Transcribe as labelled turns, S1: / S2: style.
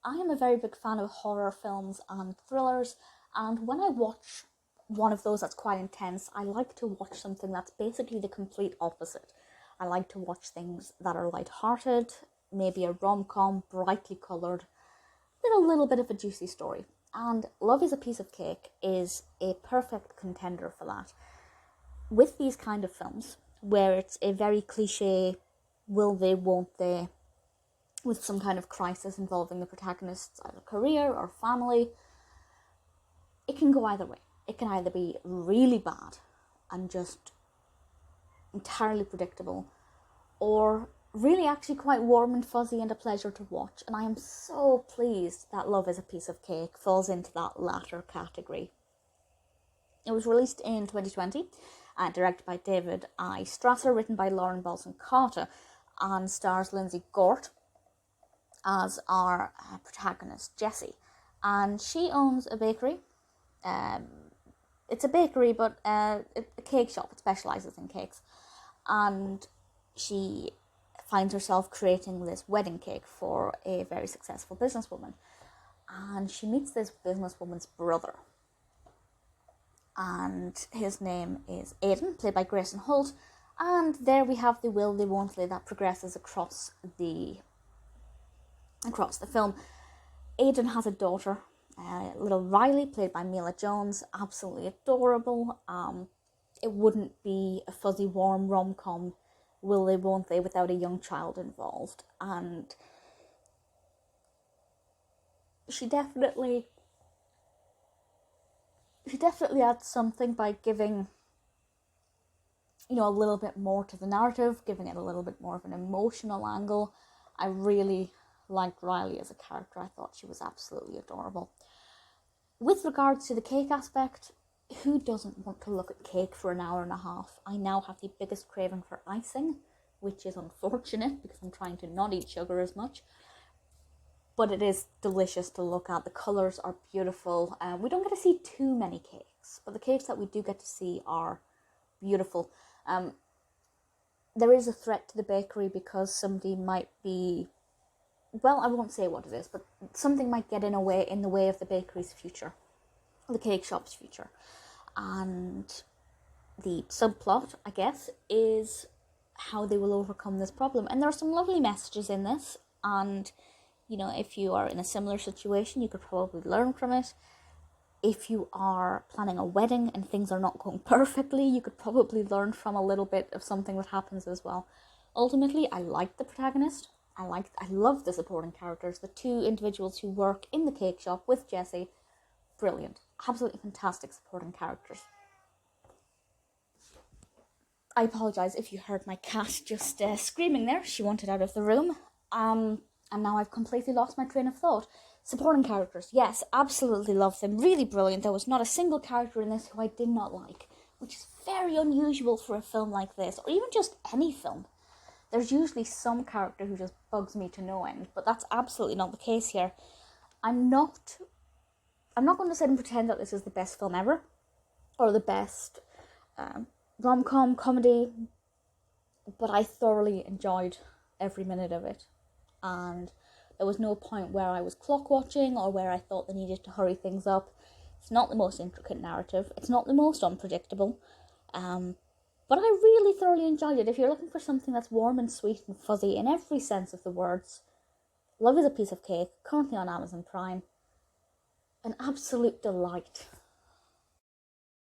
S1: I am a very big fan of horror films and thrillers, and when I watch one of those that's quite intense, I like to watch something that's basically the complete opposite. I like to watch things that are light-hearted, maybe a rom-com, brightly coloured, with a little bit of a juicy story. And Love is a Piece of Cake is a perfect contender for that. With these kind of films, where it's a very cliche, will they, won't they, with some kind of crisis involving the protagonist's either career or family, it can go either way. It can either be really bad and just entirely predictable, or really actually quite warm and fuzzy and a pleasure to watch. And I am so pleased that Love is a Piece of Cake falls into that latter category. It was released in 2020, directed by David I. Strasser, written by Lauren Balson Carter, and stars Lindsey Gort as our protagonist, Jessie. And she owns a bakery. It's a bakery, but a cake shop. It specialises in cakes. And she finds herself creating this wedding cake for a very successful businesswoman. And she meets this businesswoman's brother. And his name is Aidan, played by Greyston Holt. And there we have the will they, won't they that progresses across the film. Aidan has a daughter, little Riley, played by Mila Jones, absolutely adorable. It wouldn't be a fuzzy, warm rom-com, will they, won't they, without a young child involved. And she definitely adds something by giving, a little bit more to the narrative, giving it a little bit more of an emotional angle. I really liked Riley as a character. I thought she was absolutely adorable. With regards to the cake aspect, who doesn't want to look at cake for an hour and a half? I now have the biggest craving for icing, which is unfortunate because I'm trying to not eat sugar as much. But it is delicious to look at. The colours are beautiful. We don't get to see too many cakes, but the cakes that we do get to see are beautiful. There is a threat to the bakery because somebody might be, well, I won't say what it is, but something might get in the way of the bakery's future, the cake shop's future. And the subplot, I guess, is how they will overcome this problem. And there are some lovely messages in this, and if you are in a similar situation, you could probably learn from it. If you are planning a wedding and things are not going perfectly, you could probably learn from a little bit of something that happens as well. Ultimately, I like the protagonist. I love the supporting characters. The two individuals who work in the cake shop with Jessie, brilliant. Absolutely fantastic supporting characters. I apologise if you heard my cat just screaming there. She wanted out of the room. And now I've completely lost my train of thought. Supporting characters, yes, absolutely love them. Really brilliant. There was not a single character in this who I did not like, which is very unusual for a film like this, or even just any film. There's usually some character who just bugs me to no end, but that's absolutely not the case here. I'm not going to sit and pretend that this is the best film ever, or the best rom-com comedy, but I thoroughly enjoyed every minute of it. And there was no point where I was clock watching or where I thought they needed to hurry things up. It's not the most intricate narrative. It's not the most unpredictable. But I really thoroughly enjoyed it. If you're looking for something that's warm and sweet and fuzzy in every sense of the words, Love is a Piece of Cake, currently on Amazon Prime. An absolute delight.